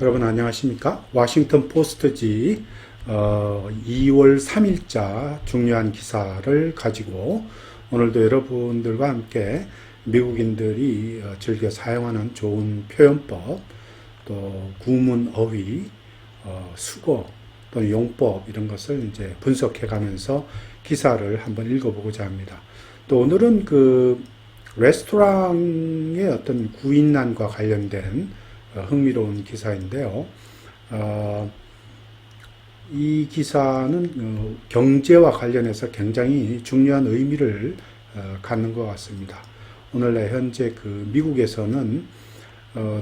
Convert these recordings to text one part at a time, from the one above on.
여러분 안녕하십니까? 워싱턴 포스트지 2월 3일자 중요한 기사를 가지고 오늘도 여러분들과 함께 미국인들이 즐겨 사용하는 좋은 표현법, 또 구문, 어휘, 수고, 또는 용법 이런 것을 이제 분석해 가면서 기사를 한번 읽어보고자 합니다. 또 오늘은 그 레스토랑의 어떤 구인난과 관련된 흥미로운 기사인데요. 이 기사는 경제와 관련해서 굉장히 중요한 의미를 갖는 것 같습니다. 오늘날 현재 그 미국에서는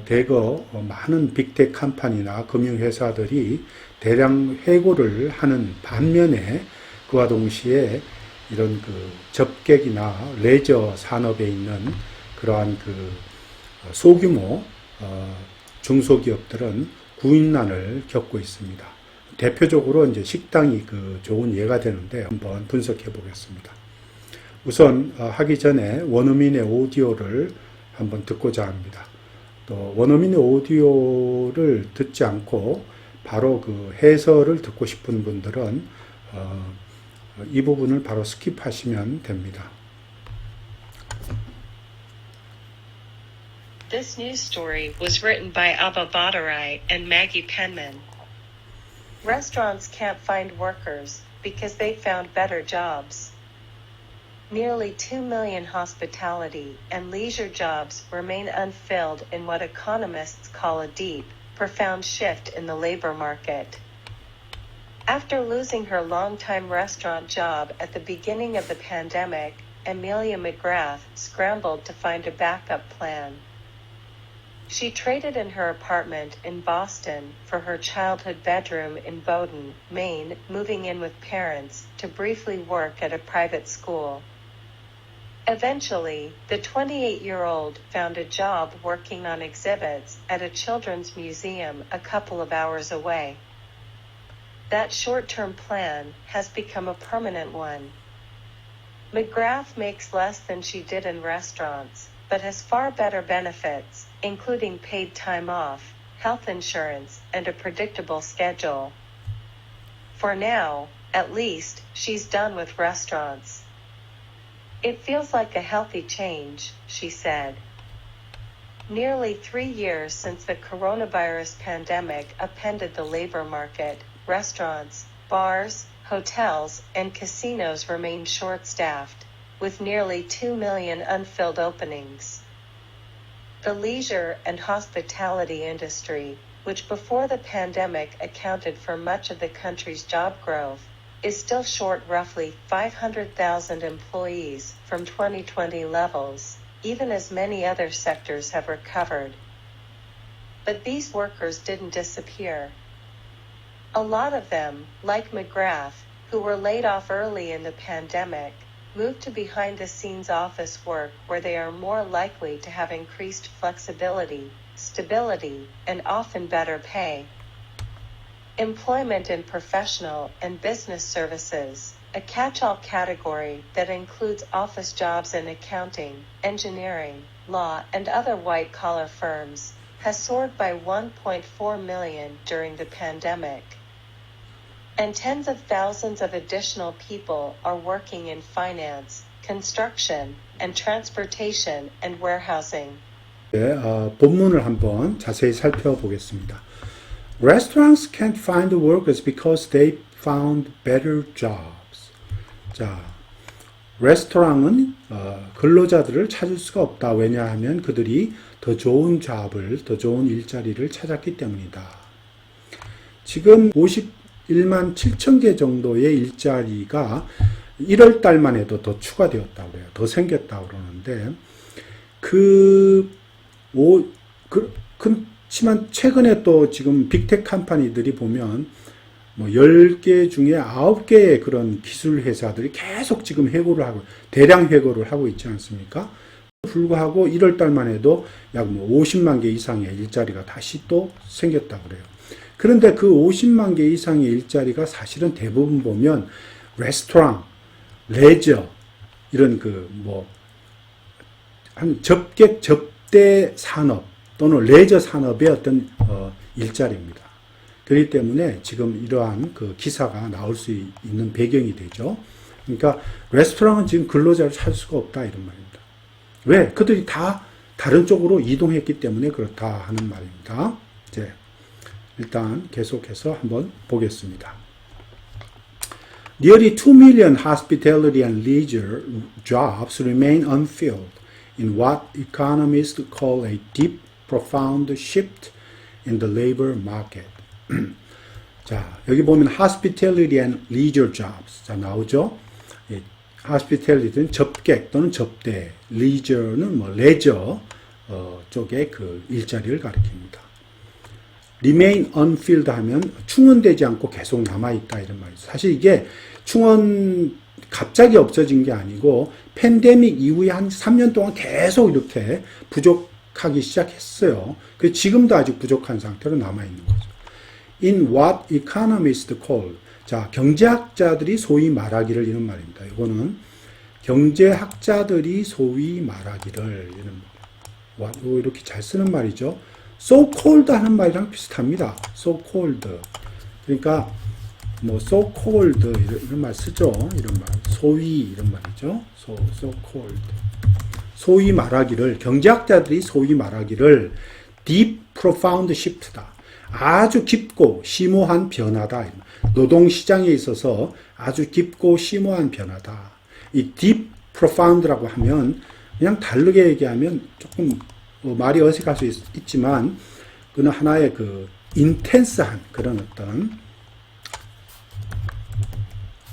대거 많은 빅테크 컴퍼니나 금융회사들이 대량 해고를 하는 반면에 그와 동시에 이런 그 접객이나 레저 산업에 있는 그러한 그 소규모 중소기업들은 구인난을 겪고 있습니다. 대표적으로 이제 식당이 그 좋은 예가 되는데 한번 분석해 보겠습니다. 우선 하기 전에 원어민의 오디오를 한번 듣고자 합니다. 또 원어민의 오디오를 듣지 않고 바로 그 해설을 듣고 싶은 분들은 이 부분을 바로 스킵하시면 됩니다. This news story was written by Abba Badarai and Maggie Penman. Restaurants can't find workers because they found better jobs. Nearly 2 million hospitality and leisure jobs remain unfilled in what economists call a deep, profound shift in the labor market. After losing her longtime restaurant job at the beginning of the pandemic, Amelia McGrath scrambled to find a backup plan. She traded in her apartment in Boston for her childhood bedroom in Bowdoin, Maine, moving in with parents to briefly work at a private school. Eventually, the 28-year-old found a job working on exhibits at a children's museum a couple of hours away. That short-term plan has become a permanent one. McGrath makes less than she did in restaurants, but has far better benefits, including paid time off, health insurance, and a predictable schedule. For now, at least, she's done with restaurants. It feels like a healthy change, she said. Nearly 3 years since the coronavirus pandemic upended the labor market, restaurants, bars, hotels, and casinos remain short-staffed, with nearly 2 million unfilled openings. The leisure and hospitality industry, which before the pandemic accounted for much of the country's job growth, is still short roughly 500,000 employees from 2020 levels, even as many other sectors have recovered. But these workers didn't disappear. A lot of them, like McGrath, who were laid off early in the pandemic, moved to behind-the-scenes office work where they are more likely to have increased flexibility, stability, and often better pay. Employment in professional and business services, a catch-all category that includes office jobs in accounting, engineering, law, and other white-collar firms, has soared by 1.4 million during the pandemic. And tens of thousands of additional people are working in finance, construction, and transportation and warehousing. 본문을 한번 자세히 살펴보겠습니다. Restaurants can't find workers because they found better jobs. 자, 레스토랑은 근로자들을 찾을 수가 없다. 왜냐하면 그들이 더 좋은 잡을, 더 좋은 일자리를 찾았기 때문이다. 지금 51만 7천 개 정도의 일자리가 1월 달만 해도 더 추가되었다고 해요. 더 생겼다고 그러는데, 그렇지만 최근에 또 지금 빅테크 컴퍼니들이 보면 뭐 10개 중에 9개의 그런 기술 회사들이 계속 지금 해고를 하고, 대량 해고를 하고 있지 않습니까? 불구하고 1월 달만 해도 약 50만 개 이상의 일자리가 다시 또 생겼다고 그래요. 그런데 그 50만 개 이상의 일자리가 사실은 대부분 보면 레스토랑, 레저, 이런 한 접대 산업 또는 레저 산업의 어떤 일자리입니다. 그렇기 때문에 지금 이러한 그 기사가 나올 수 있는 배경이 되죠. 그러니까 레스토랑은 지금 근로자를 찾을 수가 없다 이런 말입니다. 왜? 그들이 다 다른 쪽으로 이동했기 때문에 그렇다 하는 말입니다. 이제 일단 계속해서 한번 보겠습니다. Nearly 2 million hospitality and leisure jobs remain unfilled in what economists call a deep, profound shift in the labor market. 자, 여기 보면 hospitality and leisure jobs. 자, 나오죠? 예, hospitality는 접객 또는 접대, leisure는 뭐 leisure 쪽의 그 일자리를 가리킵니다. remain unfilled 하면 충원되지 않고 계속 남아있다 이런 말이죠. 사실 이게 충원 갑자기 없어진 게 아니고 팬데믹 이후에 한 3년 동안 계속 이렇게 부족하기 시작했어요. 그래서 지금도 아직 부족한 상태로 남아있는 거죠. In what economists call, 자, 경제학자들이 소위 말하기를 이런 말입니다. 이거는 경제학자들이 소위 말하기를 이런 말. 이렇게 잘 쓰는 말이죠. so called 하는 말이랑 비슷합니다. so called. 그러니까 뭐 so called 이런 말 쓰죠. 이런 말. 소위 이런 말이죠. so called. 소위 말하기를 경제학자들이 소위 말하기를 deep profound shift다. 아주 깊고 심오한 변화다. 노동시장에 있어서 아주 깊고 심오한 변화다. 이 deep profound라고 하면 그냥 다르게 얘기하면 조금 말이 어색할 수 있지만 그는 하나의 그 인텐스한 그런 어떤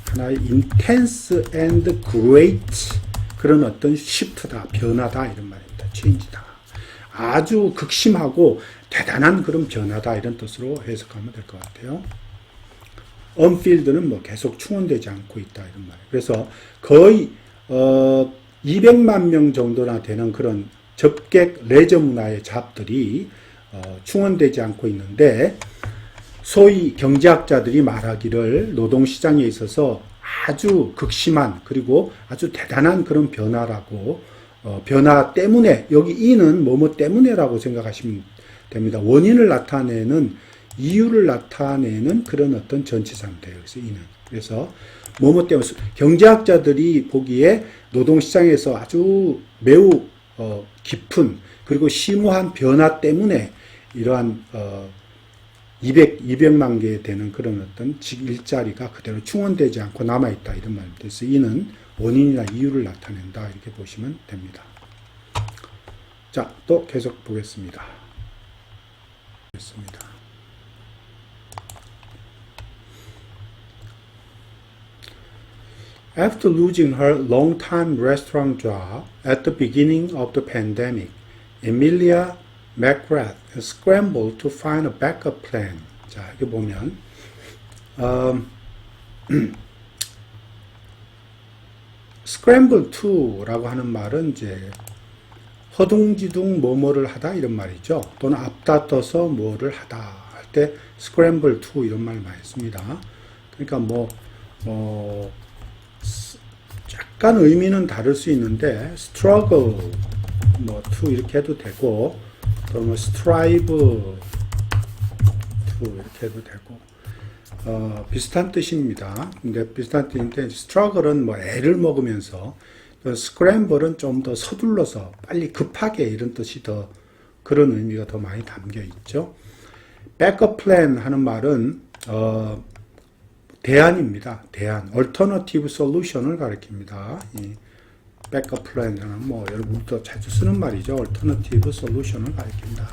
하나의 intense and great 그런 어떤 shift다, 변화다 이런 말입니다. change다. 아주 극심하고 대단한 그런 변화다 이런 뜻으로 해석하면 될 것 같아요. unfilled는 뭐 계속 충원되지 않고 있다 이런 말이에요. 그래서 거의 200만 명 정도나 되는 그런 접객 레저 문화의 잡들이 충원되지 않고 있는데 소위 경제학자들이 말하기를 노동시장에 있어서 아주 극심한 그리고 아주 대단한 그런 변화라고 변화 때문에 여기 이는 뭐뭐 때문에라고 생각하시면 됩니다. 원인을 나타내는 이유를 나타내는 그런 어떤 전치 상태예요. 그래서 이는 그래서 뭐뭐 때문에 경제학자들이 보기에 노동시장에서 아주 매우 깊은 그리고 심오한 변화 때문에 이러한 200만 개 되는 그런 어떤 일자리가 그대로 충원되지 않고 남아있다 이런 말입니다. 그래서 이는 원인이나 이유를 나타낸다 이렇게 보시면 됩니다. 자, 또 계속 보겠습니다. After losing her long-time restaurant job at the beginning of the pandemic, Emilia McGrath scrambled to find a backup plan. 자, 여기 보면 scramble to라고 하는 말은 이제 허둥지둥 뭐뭐를 하다 이런 말이죠. 또는 앞다퉈서 뭐를 하다 할 때 scramble to 이런 말 많이 씁니다. 그러니까 뭐 약간 의미는 다를 수 있는데 struggle 뭐 to 이렇게 해도 되고 또 뭐 strive to 이렇게 해도 되고 비슷한 뜻입니다. 근데 비슷한 뜻인데 struggle은 뭐 애를 먹으면서 scramble은 좀 더 서둘러서 빨리 급하게 이런 뜻이 더 그런 의미가 더 많이 담겨 있죠. backup plan 하는 말은 대안입니다. 대안, alternative solution을 가리킵니다. 이 backup plan은 뭐 여러분도 자주 쓰는 말이죠. alternative solution을 가리킵니다.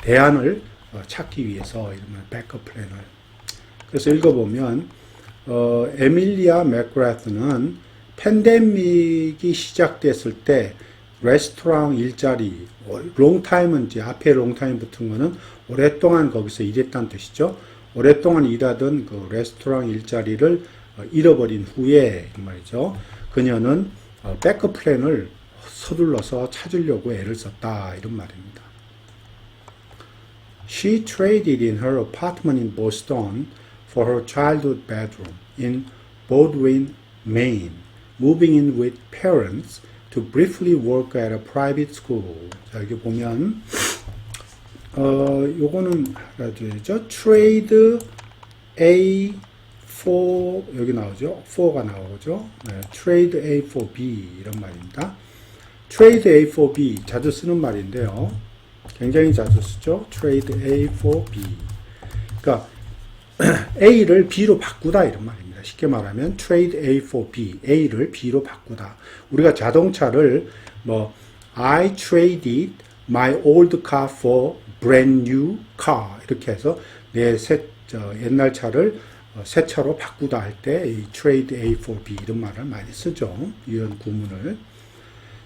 대안을 찾기 위해서 이런 backup plan을. 그래서 읽어보면 에밀리아 맥그라트는 팬데믹이 시작됐을 때 레스토랑 일자리, 롱타임은 이제 앞에 롱타임 붙은 거는 오랫동안 거기서 일했다는 뜻이죠. 오랫동안 일하던 그 레스토랑 일자리를 잃어버린 후에 말이죠. 그녀는 백업 플랜을 서둘러서 찾으려고 애를 썼다 이런 말입니다. She traded in her apartment in Boston for her childhood bedroom in Baldwin, Maine, moving in with parents to briefly work at a private school. 자, 여기 보면 요거는 알아줘야죠. trade A for 여기 나오죠. for가 나오죠. 네, trade A for B 이런 말입니다. trade A for B 자주 쓰는 말인데요. 굉장히 자주 쓰죠. trade A for B. 그러니까 A를 B로 바꾸다 이런 말입니다. 쉽게 말하면 trade A for B, A를 B로 바꾸다. 우리가 자동차를 뭐 I traded my old car for brand new car 이렇게 해서 내 옛날 차를 새 차로 바꾸다 할 때 이 trade A for B 이런 말을 많이 쓰죠. 이런 구문을.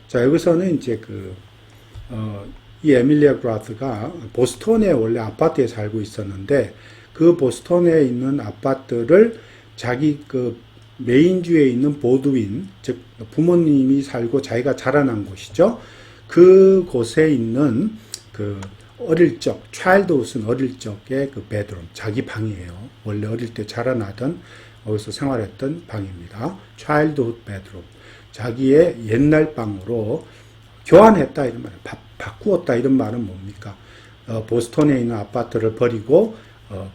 자, 여기서는 이제 이 에밀리아 그라스가 보스턴에 원래 아파트에 살고 있었는데 그 보스턴에 있는 아파트를 자기 메인주에 있는 보드윈, 즉 부모님이 살고 자기가 자라난 곳이죠. 그 곳에 있는 어릴 적, 차일드훗은 어릴 적의 베드룸, 자기 방이에요. 원래 어릴 때 자라나던 거기서 생활했던 방입니다. 차일드훗 베드룸, 자기의 옛날 방으로 교환했다 이런 말이에요. 바꾸었다 이런 말은 뭡니까? 보스턴에 있는 아파트를 버리고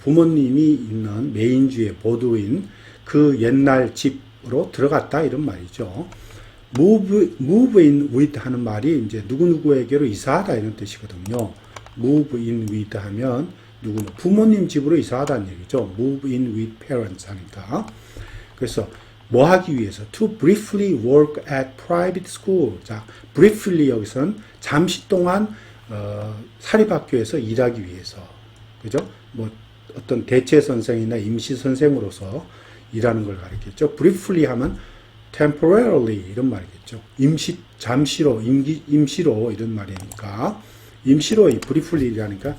부모님이 있는 메인주의 보드윈 그 옛날 집으로 들어갔다 이런 말이죠. move in with 하는 말이 이제 누구누구에게로 이사하다 이런 뜻이거든요. move in with 하면 부모님 집으로 이사하다는 얘기죠. move in with parents 하니까. 그래서 뭐 하기 위해서? to briefly work at private school. 자, briefly 여기서는 잠시 동안 사립학교에서 일하기 위해서. 그죠? 뭐 어떤 대체 선생이나 임시 선생으로서 일하는 걸 가리켰죠. briefly 하면 temporarily 이런 말이겠죠. 잠시로, 임시로 이런 말이니까 임시로 briefly 일하니까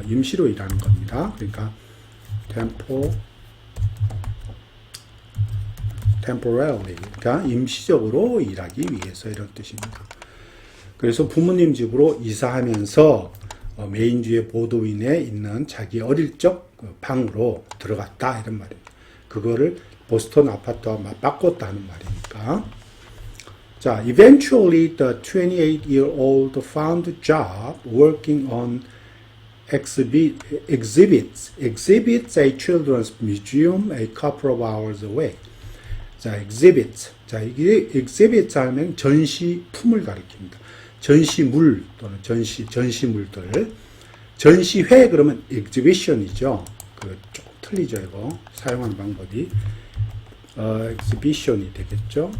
임시로 일하는 겁니다. 그러니까 temporarily 그러니까 임시적으로 일하기 위해서 이런 뜻입니다. 그래서 부모님 집으로 이사하면서 메인주의 보드윈에 있는 자기 어릴 적 방으로 들어갔다 이런 말입니다. 그거를 보스턴 아파트와 바꿨다 하는 말이니까. 자, eventually the 28-year-old found a job working on exhibits a children's museum a couple of hours away. 자, exhibits. 자, 이게 exhibits 하면 전시품을 가리킵니다. 전시물 또는 전시물들. 전시회 그러면 exhibition이죠. 조금 틀리죠, 이거. 사용하는 방법이. exhibition이 되겠죠.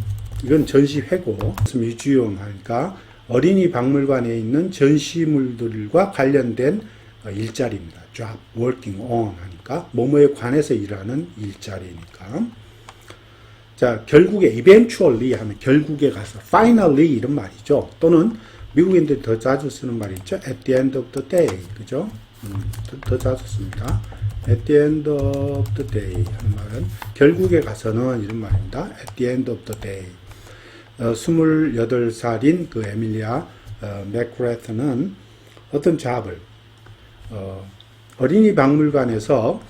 이건 전시회고, 뮤지엄 하니까 어린이 박물관에 있는 전시물들과 관련된 일자리입니다. job, working on 하니까 뭐뭐에 관해서 일하는 일자리니까. 자, 결국에 eventually 하면 결국에 가서 finally 이런 말이죠. 또는 미국인들이 더 자주 쓰는 말이 있죠. at the end of the day. 그죠? 더 자주 씁니다. at the end of the day 하는 말은 결국에 가서는 이런 말입니다. at the end of the day. 28살인 에밀리아 맥그레트는 어떤 잡을 어린이 박물관에서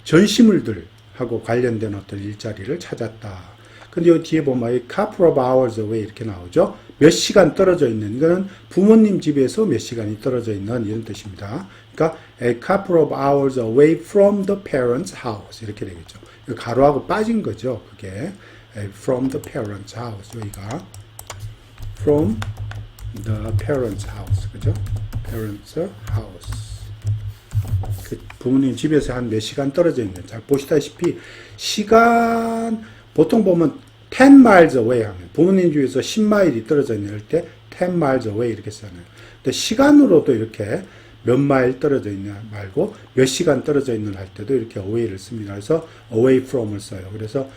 전시물들하고 관련된 어떤 일자리를 찾았다. 근데 이 뒤에 보면 a couple of hours away 이렇게 나오죠. 몇 시간 떨어져 있는, 이거는 부모님 집에서 몇 시간이 떨어져 있는 이런 뜻입니다. 그러니까 a couple of hours away from the parents' house 이렇게 되겠죠. 가로하고 빠진 거죠. 그게 from the parents' house 여기가 from the parents' house 그죠? parents' house 부모님 집에서 한 몇 시간 떨어져 있는. 잘 보시다시피 시간 보통 보면 10 miles away 하면 부모님 집에서 10마일이 떨어져 있는 때 10 miles away 이렇게 쓰잖아요. 근데 시간으로도 이렇게 몇 마일 떨어져 있는 말고 몇 시간 떨어져 있는 할 때도 이렇게 away를 씁니다. 그래서 away from을 써요. 그래서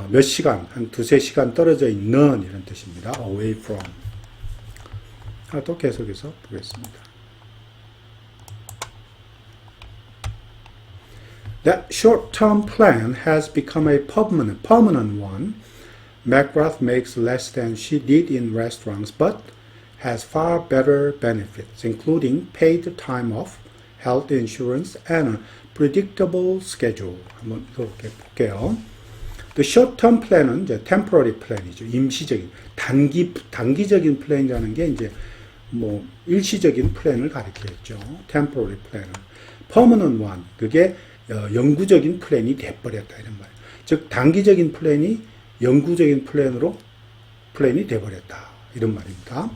몇 시간, 한 두세 시간 떨어져 있는 이런 뜻입니다. away from. 또 계속해서 보겠습니다. That short-term plan has become a permanent one. McGrath makes less than she did in restaurants, but has far better benefits, including paid time off, health insurance, and a predictable schedule. 한번 이렇게 볼게요. The short-term plan은 이제 temporary plan이죠. 임시적인, 단기적인 플랜이라는 게 이제 뭐 일시적인 플랜을 가리키겠죠. temporary plan을. permanent one, 그게 영구적인 플랜이 돼버렸다 이런 말이에요. 즉 단기적인 플랜이 영구적인 플랜이 돼버렸다 이런 말입니다.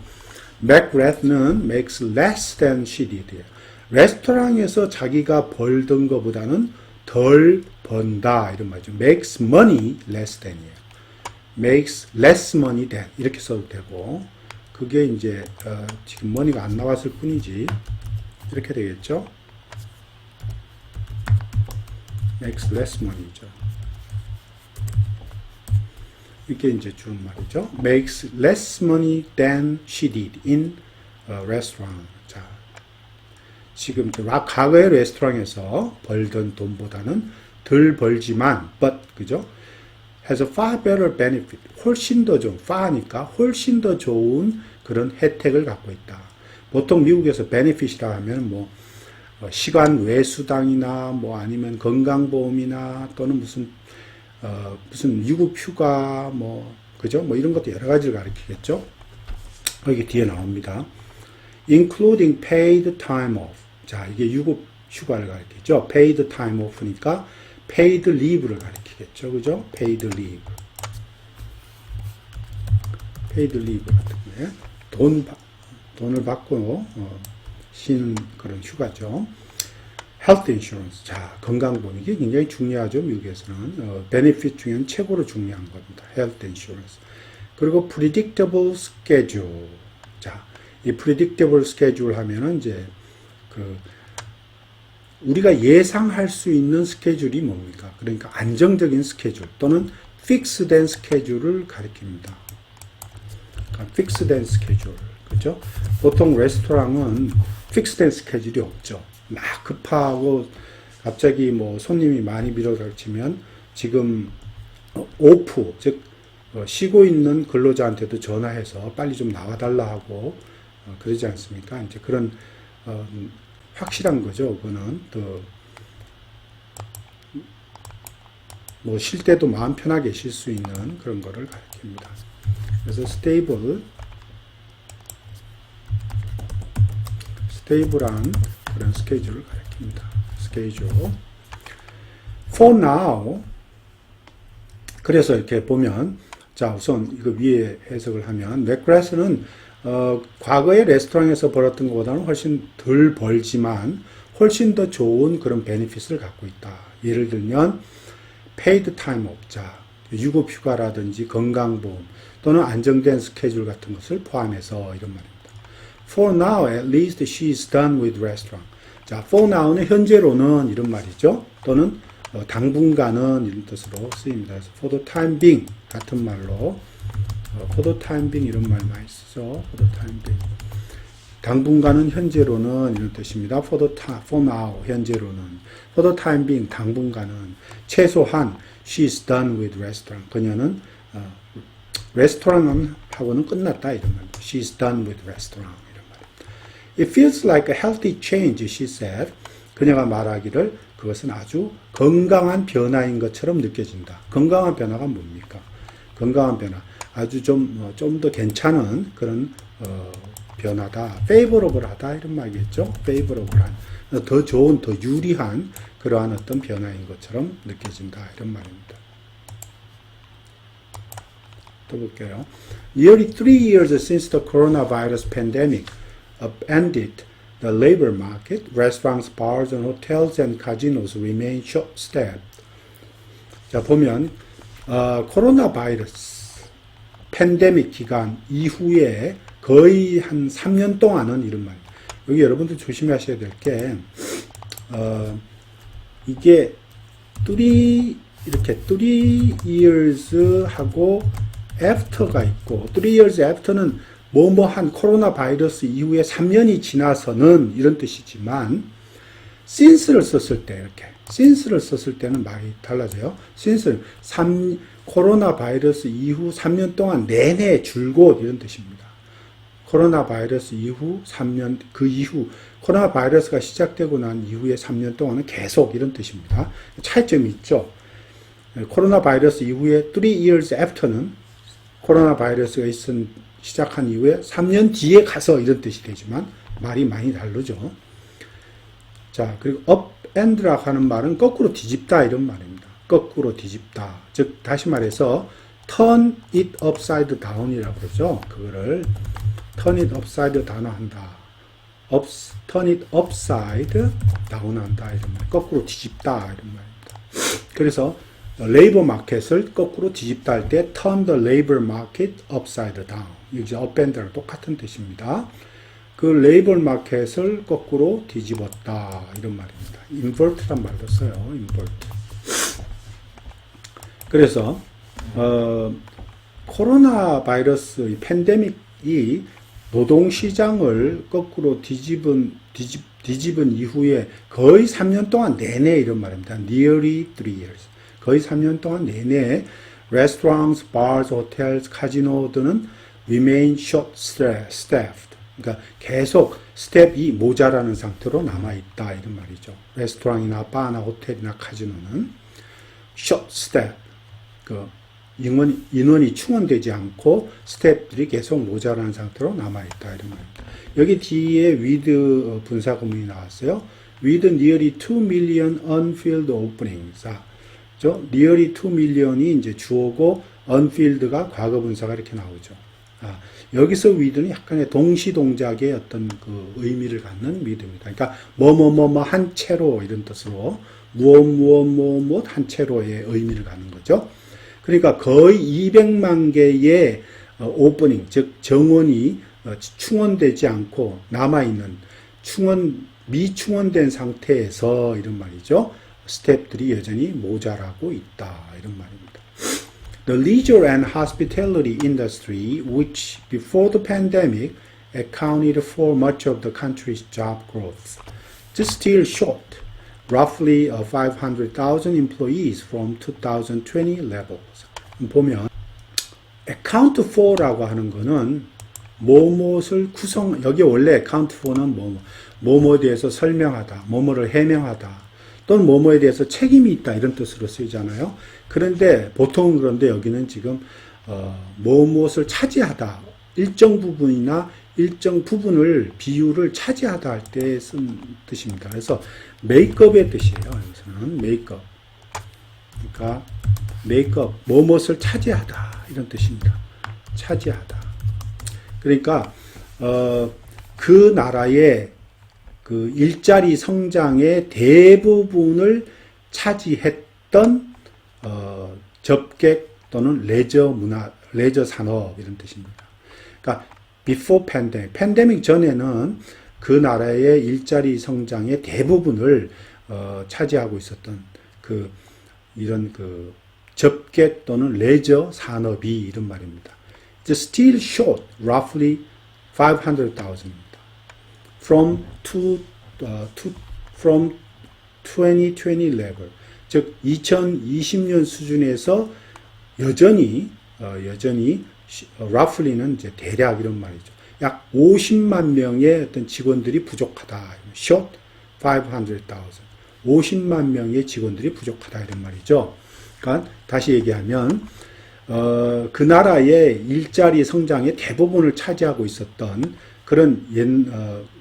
McGrath는 makes less than she did. 레스토랑에서 자기가 벌던 것보다는 덜 번다 이런 말이죠. makes money less than이에요. makes less money than 이렇게 써도 되고, 그게 이제 지금 money가 안 나왔을 뿐이지 이렇게 되겠죠. makes less money죠. 이게 이제 주는 말이죠. makes less money than she did in a restaurant. 자, 지금 과거의 레스토랑에서 벌던 돈보다는 덜 벌지만, but 그죠? has a far better benefit. 훨씬 더 좋은, far니까 훨씬 더 좋은 그런 혜택을 갖고 있다. 보통 미국에서 benefit이라 하면 뭐 시간 외수당이나 뭐 아니면 건강보험이나 또는 무슨 유급휴가 뭐 그죠? 뭐 이런 것도 여러 가지를 가리키겠죠. 여기 뒤에 나옵니다. including paid time off. 자, 이게 유급휴가를 가리키죠. paid time off니까 paid leave를 가리키겠죠. 그죠? paid leave. paid leave 같은 거에 돈을 받고 쉬는 그런 휴가죠. health insurance. 자, 건강보험. 이게 굉장히 중요하죠. 미국에서는. benefit 중에는 최고로 중요한 겁니다. health insurance. 그리고 predictable schedule. 자, 이 predictable schedule 하면은 이제 우리가 예상할 수 있는 스케줄이 뭡니까? 그러니까 안정적인 스케줄 또는 fixed된 스케줄을 가리킵니다. 그러니까 fixed된 스케줄. 그죠? 보통 레스토랑은 픽스된 스케줄이 없죠. 막 급하고 갑자기 뭐 손님이 많이 밀어닥치면 지금 오프, 즉 쉬고 있는 근로자한테도 전화해서 빨리 좀 나와달라 하고 그러지 않습니까? 이제 그런 확실한 거죠. 그거는 뭐 쉴 때도 마음 편하게 쉴 수 있는 그런 거를 가리킵니다. 그래서 스테이블한 그런 스케줄을 가리킵니다. 스케줄. For now. 그래서 이렇게 보면, 자, 우선 이거 위에 해석을 하면, 맥그라스는 과거의 레스토랑에서 벌었던 것보다는 훨씬 덜 벌지만 훨씬 더 좋은 그런 베네핏을 갖고 있다. 예를 들면 paid time off, 자, 유급휴가라든지 건강보험 또는 안정된 스케줄 같은 것을 포함해서 이런 말입니다. For now, at least she is done with restaurant. 자, for now는 현재로는 이런 말이죠. 또는 당분간은 이런 뜻으로 쓰입니다. 그래서 for the time being 같은 말로 for the time being 이런 말 많이 쓰죠. for the time being. 당분간은 현재로는 이런 뜻입니다. for now 현재로는 for the time being 당분간은 최소한 she is done with restaurant. 그녀는 레스토랑하고는 끝났다 이런 말입니다. She is done with restaurant 이런 말입니다. It feels like a healthy change, she said. 그녀가 말하기를 그것은 아주 건강한 변화인 것처럼 느껴진다. 건강한 변화가 뭡니까? 건강한 변화. 아주 좀 더 괜찮은 그런 변화다. favorable하다 이런 말이겠죠. favorable한, 더 좋은, 더 유리한 그러한 어떤 변화인 것처럼 느껴진다 이런 말입니다. 또 볼게요. Nearly 3 years since the coronavirus pandemic upended the labor market, restaurants, bars, and hotels and casinos remain short-staffed. 자, 보면 코로나 바이러스 팬데믹 기간 이후에 거의 한 3년 동안은 이런 말. 여기 여러분들 조심하셔야 될 게 이게 3 years 하고 after가 있고 3 years after는 뭐뭐한 코로나 바이러스 이후에 3년이 지나서는 이런 뜻이지만 since를 썼을 때 이렇게 since를 썼을 때는 말이 달라져요. since 코로나 바이러스 이후 3년 동안 내내 줄곧 이런 뜻입니다. 코로나 바이러스 이후 3년 그 이후 코로나 바이러스가 시작되고 난 이후에 3년 동안은 계속 이런 뜻입니다. 차이점이 있죠. 코로나 바이러스 이후에 3 years after는 코로나 바이러스가 시작한 이후에 3년 뒤에 가서 이런 뜻이 되지만 말이 많이 다르죠. 자, 그리고 upend라고 하는 말은 거꾸로 뒤집다 이런 말입니다. 거꾸로 뒤집다. 즉 다시 말해서 turn it upside down이라고 그러죠. 그거를 turn it upside down 한다. turn it upside down 한다 이런 말. 거꾸로 뒤집다 이런 말입니다. 그래서 레이버 마켓을 거꾸로 뒤집다 할 때 turn the labor market upside down. 이제 upend랑 똑같은 뜻입니다. 그 레이버 마켓을 거꾸로 뒤집었다 이런 말입니다. invert란 말도 써요. invert. 그래서 코로나 바이러스 이 팬데믹이 노동시장을 거꾸로 뒤집은 이후에 거의 3년 동안 내내 이런 말입니다. Nearly 3 years. 거의 3년 동안 내내 restaurants, bars, hotels, 카지노 등은 remain short staffed. 그러니까 계속 스텝이 모자라는 상태로 남아있다 이런 말이죠. 레스토랑이나 바나 호텔이나 카지노는 short staff. 그 인원이 충원되지 않고 스태프들이 계속 모자라는 상태로 남아있다 이런 말입니다. 여기 뒤에 with 분사구문이 나왔어요. with nearly 2 million unfilled openings. nearly 2 million이 이제 주어고 unfilled가 과거 분사가 이렇게 나오죠. 여기서 with는 약간의 동시 동작의 어떤 그 의미를 갖는 with입니다. 그러니까 뭐뭐뭐뭐 한 채로 이런 뜻으로 무엇 한 채로의 의미를 갖는 거죠. 그러니까 거의 200만 개의 오프닝, 즉 정원이 충원되지 않고 남아있는 미충원된 상태에서 이런 말이죠. 스태프들이 여전히 모자라고 있다 이런 말입니다. The leisure and hospitality industry, which before the pandemic accounted for much of the country's job growth, is still short. Roughly 500,000 employees from 2020 levels. 보면 account for라고 하는 거는 뭐뭇을 여기 원래 account for는 뭐뭐에 대해서 설명하다, 뭐뭐를 해명하다, 또는 뭐뭐에 대해서 책임이 있다 이런 뜻으로 쓰이잖아요. 그런데 보통은 그런데 여기는 지금 뭐뭇을 차지하다, 일정 부분이나 일정 부분을 비율을 차지하다 할 때 쓴 뜻입니다. 그래서 메이크업의 뜻이에요. 여기서는 메이크업. 그러니까 메이크업, 뭐뭇을 차지하다 이런 뜻입니다. 차지하다. 그러니까 그 나라의 그 일자리 성장의 대부분을 차지했던 접객 또는 레저 산업 이런 뜻입니다. 그러니까 before pandemic, 팬데믹 전에는 그 나라의 일자리 성장의 대부분을 차지하고 있었던 이런 접객 또는 레저 산업이 이런 말입니다. It's still short, roughly 500,000입니다. From 2020 level, 즉 2020년 수준에서 여전히 roughly는 이제 대략 이런 말이죠. 약 50만 명의 어떤 직원들이 부족하다. short 500,000. 50만 명의 직원들이 부족하다 이런 말이죠. 그러니까 다시 얘기하면 그 나라의 일자리 성장의 대부분을 차지하고 있었던 그런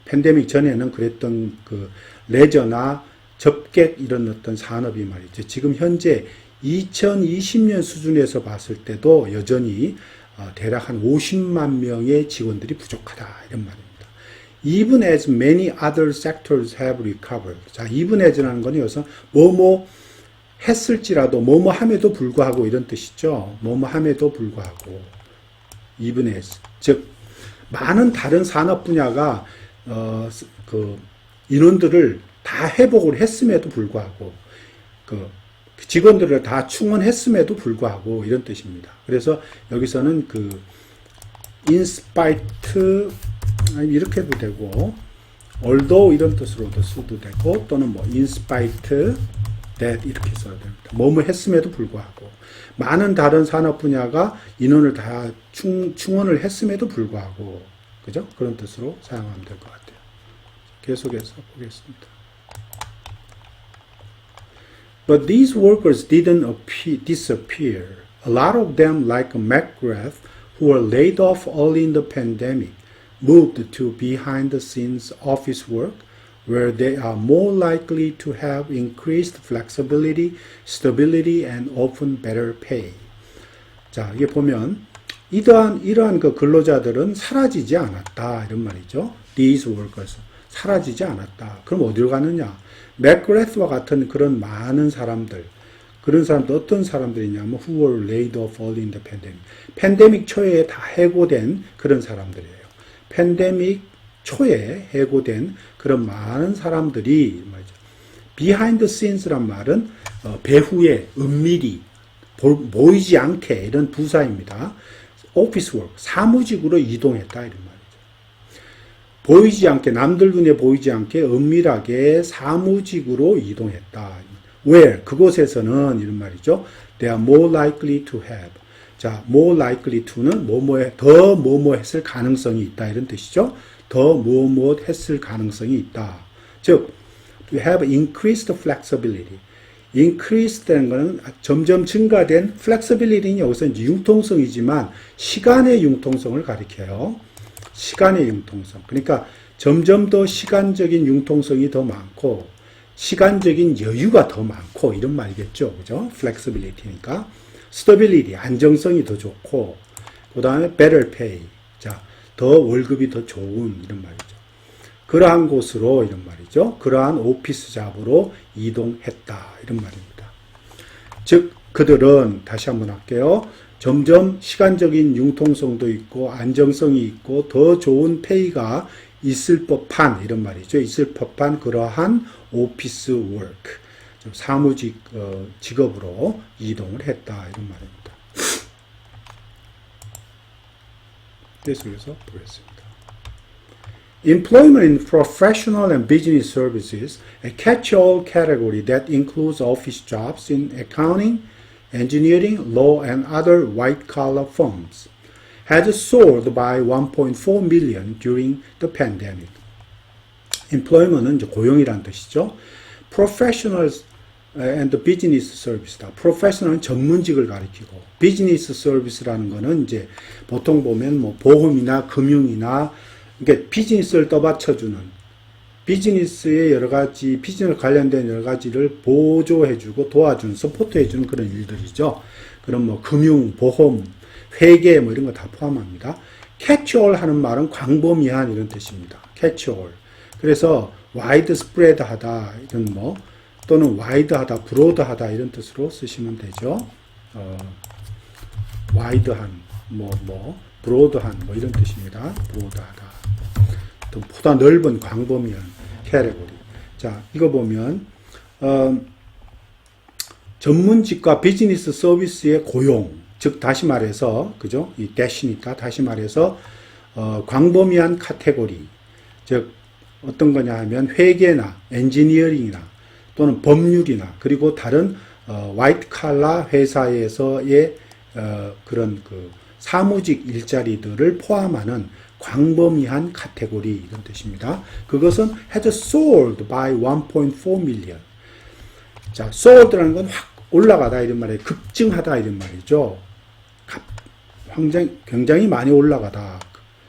팬데믹 전에는 그랬던 그 레저나 접객 이런 어떤 산업이 말이죠. 지금 현재 2020년 수준에서 봤을 때도 여전히 대략 한 50만 명의 직원들이 부족하다 이런 말입니다. Even as many other sectors have recovered. 자, even as라는 건 여기서 뭐뭐 했을지라도 뭐뭐 함에도 불구하고 이런 뜻이죠. 뭐뭐 함에도 불구하고 even as, 즉 많은 다른 산업 분야가 그 인원들을 다 회복을 했음에도 불구하고 그 직원들을 다 충원했음에도 불구하고 이런 뜻입니다. 그래서 여기서는 그 in spite 이렇게 해도 되고 although 이런 뜻으로도 써도 되고 또는 뭐 in spite that 이렇게 써야 됩니다. 뭐뭐 했음에도 불구하고 많은 다른 산업 분야가 인원을 다 충원을 했음에도 불구하고 그죠? 그런 뜻으로 사용하면 될 것 같아요. 계속해서 보겠습니다. But these workers didn't disappear. A lot of them, like McGrath, who were laid off early in the pandemic, moved to behind-the-scenes office work, where they are more likely to have increased flexibility, stability, and often better pay. 자, 이게 보면 이러한 그 근로자들은 사라지지 않았다 이런 말이죠. These workers 사라지지 않았다. 그럼 어디로 가느냐? 맥그레스와 같은 그런 많은 사람들, 그런 사람들 어떤 사람들이냐면 who were laid off early in the pandemic. 팬데믹 초에 다 해고된 그런 사람들이에요. 팬데믹 초에 해고된 그런 많은 사람들이 말이죠. behind the scenes란 말은 배후에 은밀히 보이지 않게 이런 부사입니다. office work, 사무직으로 이동했다 이런 말이죠. 보이지 않게, 남들 눈에 보이지 않게 은밀하게 사무직으로 이동했다. Where? 그곳에서는 이런 말이죠. They are more likely to have. 자, more likely to는 더 뭐뭐 했을 가능성이 있다 이런 뜻이죠. 더 뭐뭐 했을 가능성이 있다. 즉, to have increased flexibility. increased라는 것은 점점 증가된 flexibility는 여기서 이제 융통성이지만 시간의 융통성을 가리켜요. 시간의 융통성. 그러니까 점점 더 시간적인 융통성이 더 많고 시간적인 여유가 더 많고 이런 말이겠죠. 그죠? flexibility니까. stability, 안정성이 더 좋고 그 다음에 better pay. 자, 더 월급이 더 좋은 이런 말이죠. 그러한 곳으로 이런 말이죠. 그러한 오피스 잡으로 이동했다 이런 말입니다. 즉 그들은 다시 한번 할게요. 점점 시간적인 융통성도 있고 안정성이 있고 더 좋은 페이가 있을 법한 이런 말이죠. 있을 법한 그러한 오피스 워크, 사무직 직업으로 이동을 했다 이런 말입니다. 계속해서 보겠습니다. Employment in professional and business services, a catch-all category that includes office jobs in accounting, engineering, law, and other white-collar firms, has soared by 1.4 million during the pandemic. Employment은 이제 고용이란 뜻이죠. Professionals and business service다. Professional은 전문직을 가리키고, business service라는 거는 이제 보통 보면 뭐 보험이나 금융이나 그러니까 비즈니스를 떠받쳐주는 비즈니스의 여러 가지 비즈니스 관련된 여러 가지를 보조해주고 도와주는 서포트해주는 그런 일들이죠. 그럼 뭐 금융, 보험, 회계 뭐 이런 거 다 포함합니다. catch-all 하는 말은 광범위한 이런 뜻입니다. catch-all. 그래서 widespread하다 이런 뭐 또는 wide하다, broad하다 이런 뜻으로 쓰시면 되죠. wide한 broad한 뭐 이런 뜻입니다. broad하다. 보다 넓은 광범위한 캐테고리. 자, 이거 보면 전문직과 비즈니스 서비스의 고용, 즉 다시 말해서 그죠? 이 대시니까 다시 말해서 광범위한 카테고리. 즉 어떤 거냐 하면 회계나 엔지니어링이나 또는 법률이나 그리고 다른 화이트 칼라 회사에서의 그런 그 사무직 일자리들을 포함하는 광범위한 카테고리 이런 뜻입니다. 그것은 has soared by 1.4 million. 자, soared라는 건 확 올라가다 이런 말이에요. 급증하다 이런 말이죠. 굉장히 많이 올라가다,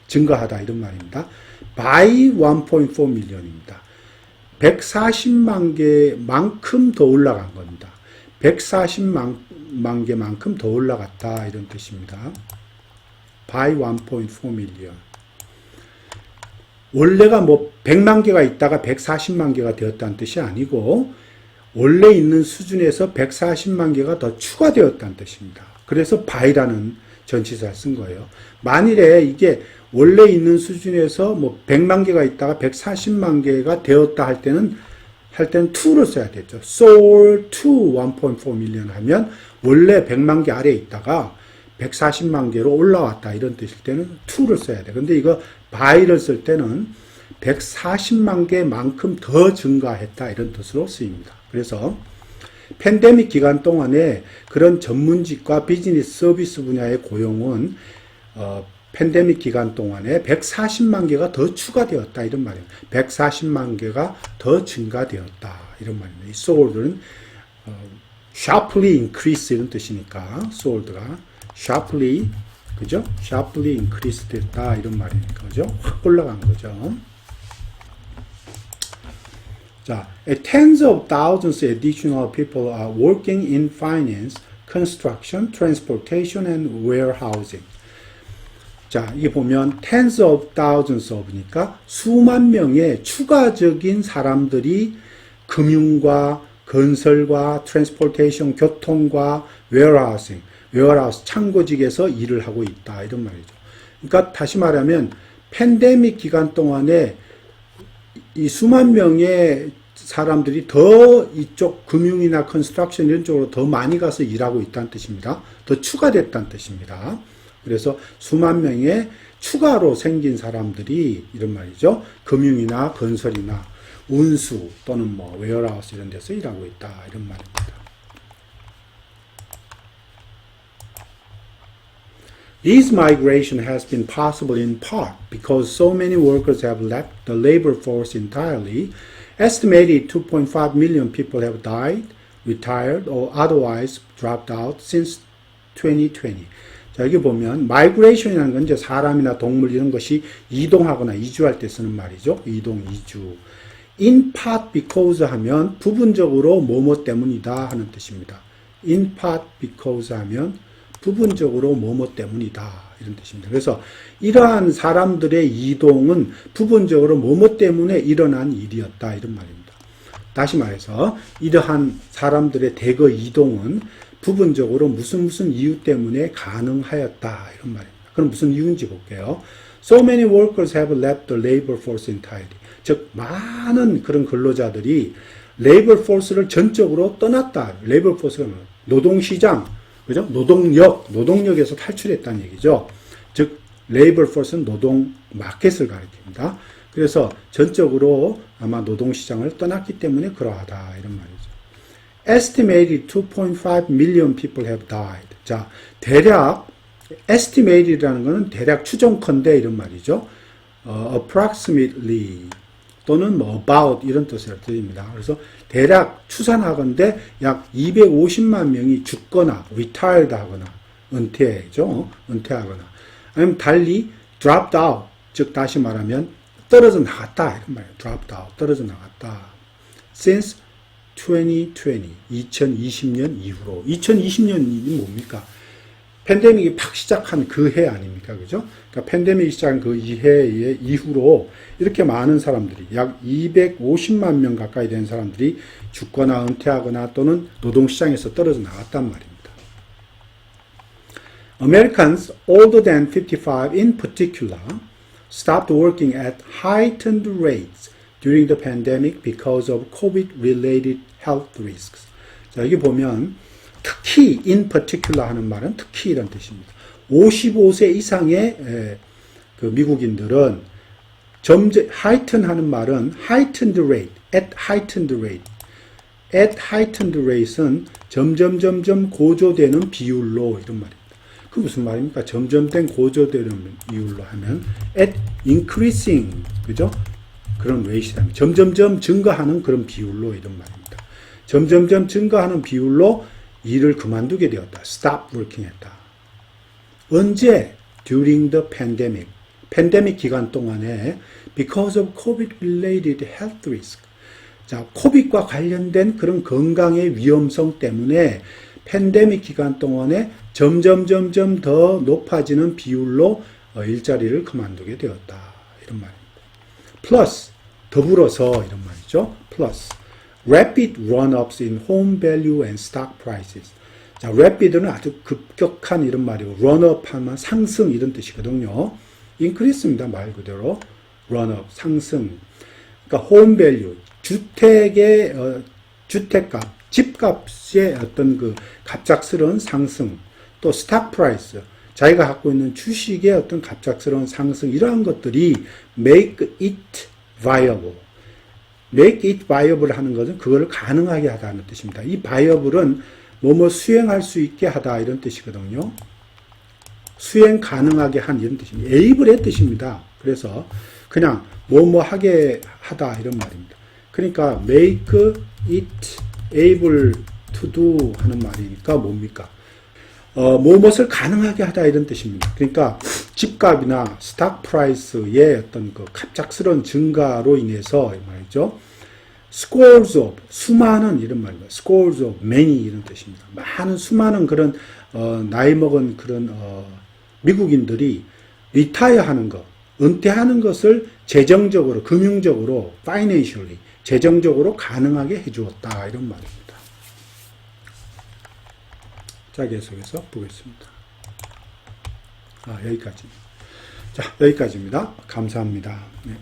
증가하다 이런 말입니다. by 1.4 million입니다. 140만 개만큼 더 올라간 겁니다. 140만 개만큼 더 올라갔다 이런 뜻입니다. by 1.4 million. 원래가 뭐 100만 개가 있다가 140만 개가 되었다는 뜻이 아니고 원래 있는 수준에서 140만 개가 더 추가되었다는 뜻입니다. 그래서 by라는 전치사를 쓴 거예요. 만일에 이게 원래 있는 수준에서 뭐 100만 개가 있다가 140만 개가 되었다 할 때는 to를 써야 되죠. soar to 1.4 million 하면 원래 100만 개 아래에 있다가 140만 개로 올라왔다 이런 뜻일 때는 to를 써야 돼. 근데 이거 by를 쓸 때는 140만 개만큼 더 증가했다 이런 뜻으로 쓰입니다. 그래서 팬데믹 기간 동안에 그런 전문직과 비즈니스 서비스 분야의 고용은 팬데믹 기간 동안에 140만 개가 더 추가되었다 이런 말이에요. 140만 개가 더 증가되었다 이런 말입니다. 이 soar는 sharply increase 이런 뜻이니까 sold가 sharply 그죠? sharply increase 됐다 이런 말이니까 그죠? 확 올라간 거죠. 자, tens of thousands additional people are working in finance, construction, transportation, and warehousing. 자, 이게 보면 tens of thousands of니까 수만 명의 추가적인 사람들이 금융과 건설과 transportation, 교통과 warehousing, warehouse, 창고직에서 일을 하고 있다. 이런 말이죠. 그러니까 다시 말하면 팬데믹 기간 동안에 이 수만 명의 사람들이 더 이쪽 금융이나 컨스트럭션 이런 쪽으로 더 많이 가서 일하고 있다는 뜻입니다. 더 추가됐다는 뜻입니다. 그래서 수만 명의 추가로 생긴 사람들이 이런 말이죠. 금융이나 건설이나 운수 또는 뭐 웨어하우스 이런 데서 일하고 있다. 이런 말입니다. This migration has been possible in part because so many workers have left the labor force entirely. Estimated 2.5 million people have died, retired, or otherwise dropped out since 2020. 자, 여기 보면 migration이라는 건 이제 사람이나 동물 이런 것이 이동하거나 이주할 때 쓰는 말이죠. 이동, 이주. In part because 하면 부분적으로 뭐뭐 때문이다 하는 뜻입니다. In part because 하면 부분적으로 뭐뭐 때문이다 이런 뜻입니다. 그래서 이러한 사람들의 이동은 부분적으로 뭐뭐 때문에 일어난 일이었다 이런 말입니다. 다시 말해서 이러한 사람들의 대거 이동은 부분적으로 무슨 이유 때문에 가능하였다 이런 말입니다. 그럼 무슨 이유인지 볼게요. So many workers have left the labor force entirely. 즉 많은 그런 근로자들이 labor force를 전적으로 떠났다. labor force가 노동시장 그죠? 노동력에서 탈출했다는 얘기죠. 즉, labor force는 노동 마켓을 가리킵니다. 그래서 전적으로 아마 노동시장을 떠났기 때문에 그러하다. 이런 말이죠. Estimated 2.5 million people have died. 자, 대략, estimated라는 것은 대략 추정컨대 이런 말이죠. approximately 또는 뭐 about 이런 뜻을 드립니다. 그래서 대략 추산하건대 약 250만 명이 죽거나 retired 하거나 은퇴죠. 은퇴하거나 아니면 달리 dropped out 즉 다시 말하면 떨어져 나갔다 이런 말이에요. dropped out 떨어져 나갔다. since 2020년 이후로 2020년이 뭡니까? 팬데믹이 팍 시작한 그 해 아닙니까? 그죠? 그러니까 팬데믹이 시작한 그 해의 이후로 이렇게 많은 사람들이 약 250만 명 가까이 된 사람들이 죽거나 은퇴하거나 또는 노동시장에서 떨어져 나갔단 말입니다. Americans older than 55 in particular stopped working at heightened rates during the pandemic because of COVID-related health risks. 자, 여기 보면 특히 in particular 하는 말은 특히 이런 뜻입니다. 55세 이상의 그 미국인들은 heighten 하는 말은 heightened rate, at heightened rate. at heightened rate은 점점 고조되는 비율로 이런 말입니다. 그 무슨 말입니까? 점점된 고조되는 비율로 하면 at increasing 그죠? 그런 rate이라면 점점점 증가하는 그런 비율로 이런 말입니다. 점점점 증가하는 비율로 일을 그만두게 되었다. stop working 했다. 언제? during the pandemic. 팬데믹 기간 동안에 because of COVID-related health risk. 자, 코빅과 관련된 그런 건강의 위험성 때문에 팬데믹 기간 동안에 점점 더 높아지는 비율로 일자리를 그만두게 되었다. 이런 말입니다. plus, 더불어서 이런 말이죠. plus. rapid run-ups in home value and stock prices. 자, rapid는 아주 급격한 이런 말이고, run-up 하면 상승 이런 뜻이거든요. increase입니다. 말 그대로. run-up, 상승. 그러니까 home value, 주택의, 주택값, 집값의 어떤 그 갑작스러운 상승, 또 stock price, 자기가 갖고 있는 주식의 어떤 갑작스러운 상승, 이러한 것들이 make it viable. make it viable 하는 것은 그거를 가능하게 하다는 뜻입니다. 이 viable은 뭐뭐 수행할 수 있게 하다 이런 뜻이거든요. 수행 가능하게 한 이런 뜻입니다. able의 뜻입니다. 그래서 그냥 뭐뭐 하게 하다 이런 말입니다. 그러니까 make it able to do 하는 말이니까 뭡니까? 무엇을 가능하게 하다 이런 뜻입니다. 그러니까 집값이나 스탁 프라이스의 어떤 그 갑작스러운 증가로 인해서 말이죠. scores of 수많은 이런 말입니다. scores of many 이런 뜻입니다. 많은 수많은 그런 나이 먹은 그런 미국인들이 리타이어 하는 것, 은퇴하는 것을 재정적으로, 금융적으로, financially, 재정적으로 가능하게 해주었다 이런 말입니다. 자, 계속해서 보겠습니다. 여기까지. 자, 여기까지입니다. 감사합니다. 네.